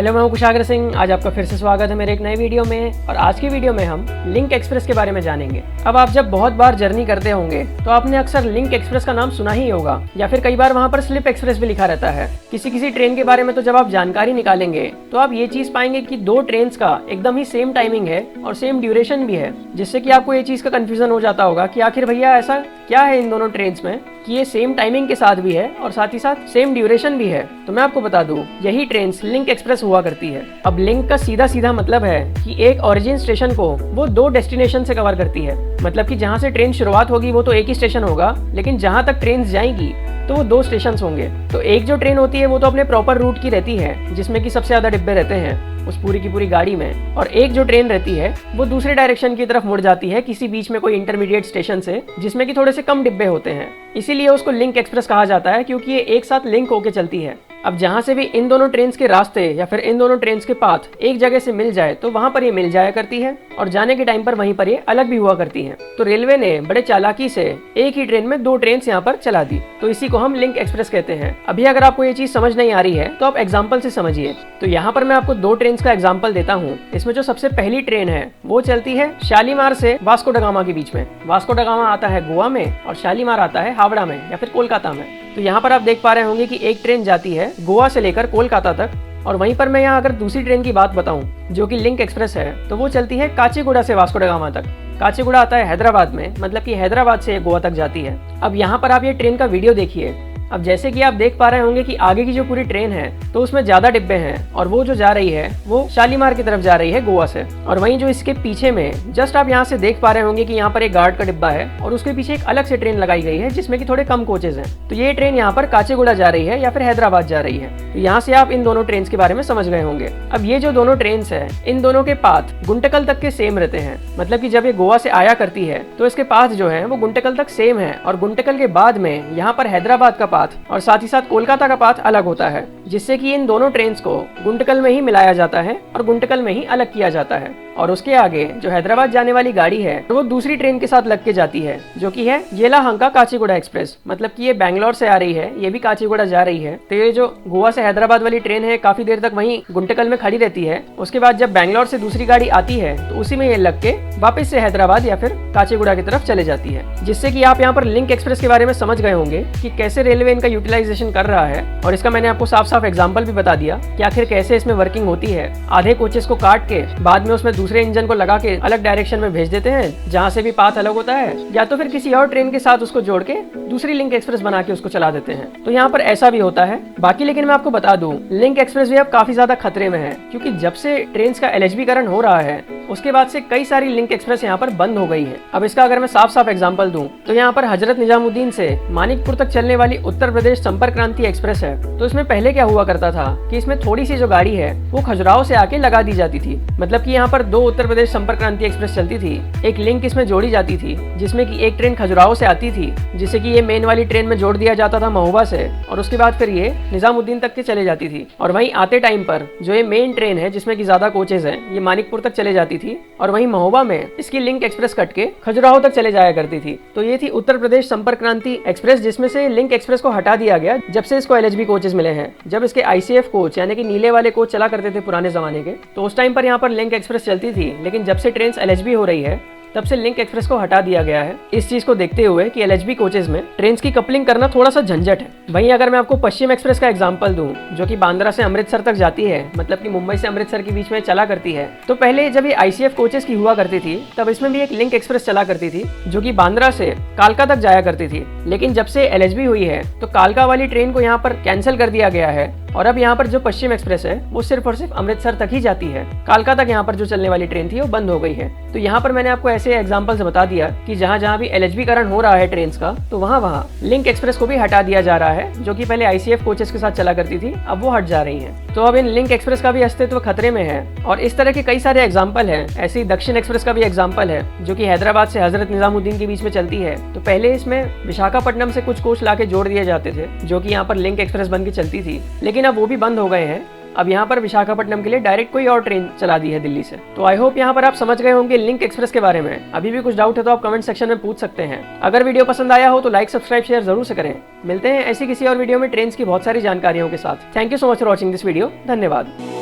Hello, मैं हूं कुशाग्र सिंह। आज आपका फिर से स्वागत है मेरे एक नए वीडियो में। और आज की वीडियो में हम लिंक एक्सप्रेस के बारे में जानेंगे। अब आप जब बहुत बार जर्नी करते होंगे तो आपने अक्सर लिंक एक्सप्रेस का नाम सुना ही होगा, या फिर कई बार वहां पर स्लिप एक्सप्रेस भी लिखा रहता है। किसी ट्रेन के बारे में तो जब आप जानकारी निकालेंगे तो आप ये चीज पाएंगे कि दो ट्रेन का एकदम ही सेम टाइमिंग है और सेम ड्यूरेशन भी है, जिससे कि आपको ये चीज का कंफ्यूजन हो जाता होगा कि आखिर भैया ऐसा क्या है इन दोनों ट्रेन में कि ये सेम टाइमिंग के साथ भी है और साथ ही साथ सेम ड्यूरेशन भी है। तो मैं आपको बता दूं, यही ट्रेन लिंक एक्सप्रेस हुआ करती है। अब लिंक का सीधा मतलब है कि एक ओरिजिन स्टेशन को वो दो डेस्टिनेशन से कवर करती है। मतलब कि जहाँ से ट्रेन शुरुआत होगी वो तो एक ही स्टेशन होगा, लेकिन जहाँ तक ट्रेन जाएंगी तो वो दो स्टेशन होंगे। तो एक जो ट्रेन होती है वो तो अपने प्रॉपर रूट की रहती है, जिसमें कि सबसे ज्यादा डिब्बे रहते हैं उस पूरी की पूरी गाड़ी में। और एक जो ट्रेन रहती है वो दूसरे डायरेक्शन की तरफ मुड़ जाती है किसी बीच में कोई इंटरमीडिएट स्टेशन से, जिसमें कि थोड़े से कम डिब्बे होते हैं। इसीलिए उसको लिंक एक्सप्रेस कहा जाता है, क्योंकि ये एक साथ लिंक होके चलती है। अब जहाँ से भी इन दोनों ट्रेन के रास्ते या फिर इन दोनों ट्रेन के पाथ एक जगह से मिल जाए तो वहाँ पर ये मिल जाया करती है, और जाने के टाइम पर वहीं पर ये अलग भी हुआ करती है। तो रेलवे ने बड़े चालाकी से एक ही ट्रेन में दो ट्रेन यहाँ पर चला दी, तो इसी को हम लिंक एक्सप्रेस कहते हैं। अभी अगर आपको ये चीज समझ नहीं आ रही है तो आप एग्जाम्पल से समझिए। तो यहाँ पर मैं आपको दो ट्रेन का एग्जाम्पल देता हूँ। इसमें जो सबसे पहली ट्रेन है वो चलती है शालीमार से वास्को ड गामा के बीच में। वास्को ड गामा आता है गोवा में और शालीमार आता है हावड़ा में या फिर कोलकाता में। तो यहाँ पर आप देख पा रहे होंगे कि एक ट्रेन जाती है गोवा से लेकर कोलकाता तक, और वहीं पर मैं यहाँ अगर दूसरी ट्रेन की बात बताऊं जो कि लिंक एक्सप्रेस है, तो वो चलती है काचीगुड़ा से वास्को ड गामा तक। काचीगुड़ा आता है हैदराबाद में, मतलब कि हैदराबाद से गोवा तक जाती है। अब यहाँ पर आप ये ट्रेन का वीडियो देखिए। अब जैसे कि आप देख पा रहे होंगे कि आगे की जो पूरी ट्रेन है तो उसमें ज्यादा डिब्बे हैं, और वो जो जा रही है वो शालीमार की तरफ जा रही है गोवा से। और वहीं जो इसके पीछे में जस्ट आप यहाँ से देख पा रहे होंगे कि यहाँ पर एक गार्ड का डिब्बा है और उसके पीछे एक अलग से ट्रेन लगाई गई है जिसमें कि थोड़े कम कोचेज हैं। तो ये ट्रेन यहाँ पर काचीगुड़ा जा रही है या फिर हैदराबाद जा रही है। तो यहाँ से आप इन दोनों ट्रेन के बारे में समझ गए होंगे। अब ये जो दोनों ट्रेन है इन दोनों के पाथ गुंटकल तक के सेम रहते हैं। मतलब कि जब ये गोवा से आया करती है तो इसके पाथ जो है वो गुंटकल तक सेम है, और गुंटकल के बाद में यहाँ पर हैदराबाद का पाथ और साथ ही साथ कोलकाता का पाथ अलग होता है, जिससे कि इन दोनों ट्रेन्स को गुंटकल में ही मिलाया जाता है और गुंटकल में ही अलग किया जाता है। और उसके आगे जो हैदराबाद जाने वाली गाड़ी है तो वो दूसरी ट्रेन के साथ लग के जाती है, जो कि है येलाहंका काचीगुड़ा एक्सप्रेस। मतलब कि ये बैंगलोर से आ रही है, ये भी काचीगुड़ा जा रही है। तो ये जो गोवा से हैदराबाद वाली ट्रेन है काफी देर तक वहीं गुंटकल में खड़ी रहती है। उसके बाद जब बैंगलोर से दूसरी गाड़ी आती है तो उसी में ये लग के वापस से हैदराबाद या फिर काचीगुड़ा की तरफ चले जाती है। जिससे कि आप यहाँ पर लिंक एक्सप्रेस के बारे में समझ गए होंगे कि कैसे रेलवे इनका यूटिलाइजेशन कर रहा है। और इसका मैंने आपको साफ एग्जाम्पल भी बता दिया कि आखिर कैसे इसमें वर्किंग होती है। आधे कोचेस को काट के बाद में उसमें दूसरे इंजन को लगा के अलग डायरेक्शन में भेज देते हैं जहाँ से भी पाथ अलग होता है, या तो फिर किसी और ट्रेन के साथ उसको जोड़ के दूसरी लिंक एक्सप्रेस बना के उसको चला देते हैं। तो यहाँ पर ऐसा भी होता है। बाकी लेकिन मैं आपको बता दूं, लिंक एक्सप्रेस भी अब काफी ज्यादा खतरे में है, क्योंकि जब से ट्रेन का LHB-करण हो रहा है उसके बाद से कई सारी लिंक एक्सप्रेस यहाँ पर बंद हो गई है। अब इसका अगर मैं साफ एग्जाम्पल दूं तो यहाँ पर हजरत निजामुद्दीन से मानिकपुर तक चलने वाली उत्तर प्रदेश संपर्क क्रांति एक्सप्रेस है। तो इसमें पहले क्या हुआ करता था कि इसमें थोड़ी सी जो गाड़ी है वो खजुराहो से आके लगा दी जाती थी। मतलब कि यहाँ पर दो उत्तर प्रदेश संपर्क क्रांति एक्सप्रेस चलती थी, एक लिंक इसमें जोड़ी जाती थी जिसमें कि एक ट्रेन खजुराहो से आती थी, जिसे कि ये मेन वाली ट्रेन में जोड़ दिया जाता था महोबा से, और उसके बाद फिर ये निजामुद्दीन तक के चले जाती थी। और वहीं आते टाइम पर जो ये मेन ट्रेन है जिसमें कि ज्यादा कोचेज हैं, ये मानिकपुर तक चले जाती थी, और वहीं महोबा में इसकी लिंक एक्सप्रेस कट के खजुराहो तक चले जाया करती थी। तो ये थी उत्तर प्रदेश संपर्क क्रांति एक्सप्रेस, जिसमें से लिंक एक्सप्रेस को हटा दिया गया जब से इसको LHB कोचेज मिले हैं। जब इसके ICF कोच यानी कि नीले वाले कोच चला करते थे पुराने जमाने के, तो उस टाइम पर यहाँ पर लिंक एक्सप्रेस चलती थी। लेकिन जब से ट्रेन LHB हो रही है तब से लिंक एक्सप्रेस को हटा दिया गया है, इस चीज को देखते हुए कि LHB कोचेज में ट्रेन की कपलिंग करना थोड़ा सा झंझट है। वहीं अगर मैं आपको पश्चिम एक्सप्रेस का एग्जांपल दूं, जो कि बांद्रा से अमृतसर तक जाती है, मतलब कि मुंबई से अमृतसर के बीच में चला करती है, तो पहले जब ये ICF कोचेज की हुआ करती थी तब इसमें भी एक लिंक एक्सप्रेस चला करती थी जो कि बांद्रा से कालका तक जाया करती थी। लेकिन जब से LHB हुई है तो कालका वाली ट्रेन को यहाँ पर कैंसिल कर दिया गया है, और अब यहाँ पर जो पश्चिम एक्सप्रेस है वो सिर्फ और सिर्फ अमृतसर तक ही जाती है। कालका तक यहाँ पर जो चलने वाली ट्रेन थी वो बंद हो गई है। तो यहाँ पर मैंने आपको ऐसे एग्जांपल से बता दिया कि जहाँ भी LHB-करण हो रहा है ट्रेन का, तो वहाँ लिंक एक्सप्रेस को भी हटा दिया जा रहा है, जो कि पहले ICF कोचेस के साथ चला करती थी, अब वो हट जा रही है। तो अब इन लिंक एक्सप्रेस का भी अस्तित्व खतरे में है। और इस तरह के कई सारे एग्जाम्पल है। ऐसे ही दक्षिण एक्सप्रेस का भी एग्जाम्पल है, जो कि हैदराबाद से हजरत निजामुद्दीन के बीच में चलती है। तो पहले इसमें विशाखापट्टनम से कुछ कोच लाके जोड़ दिए जाते थे, जो कि यहाँ पर लिंक एक्सप्रेस बन के चलती थी, लेकिन अब वो भी बंद हो गए हैं। अब यहाँ पर विशाखापट्टनम के लिए डायरेक्ट कोई और ट्रेन चला दी है दिल्ली से। तो आई होप यहाँ पर आप समझ गए होंगे लिंक एक्सप्रेस के बारे में। अभी भी कुछ डाउट है तो आप कमेंट सेक्शन में पूछ सकते हैं। अगर वीडियो पसंद आया हो तो लाइक सब्सक्राइब शेयर जरूर से करें। मिलते हैं ऐसी किसी और वीडियो में ट्रेन की बहुत सारी जानकारियों के साथ। Thank you so much for watching this video. धन्यवाद।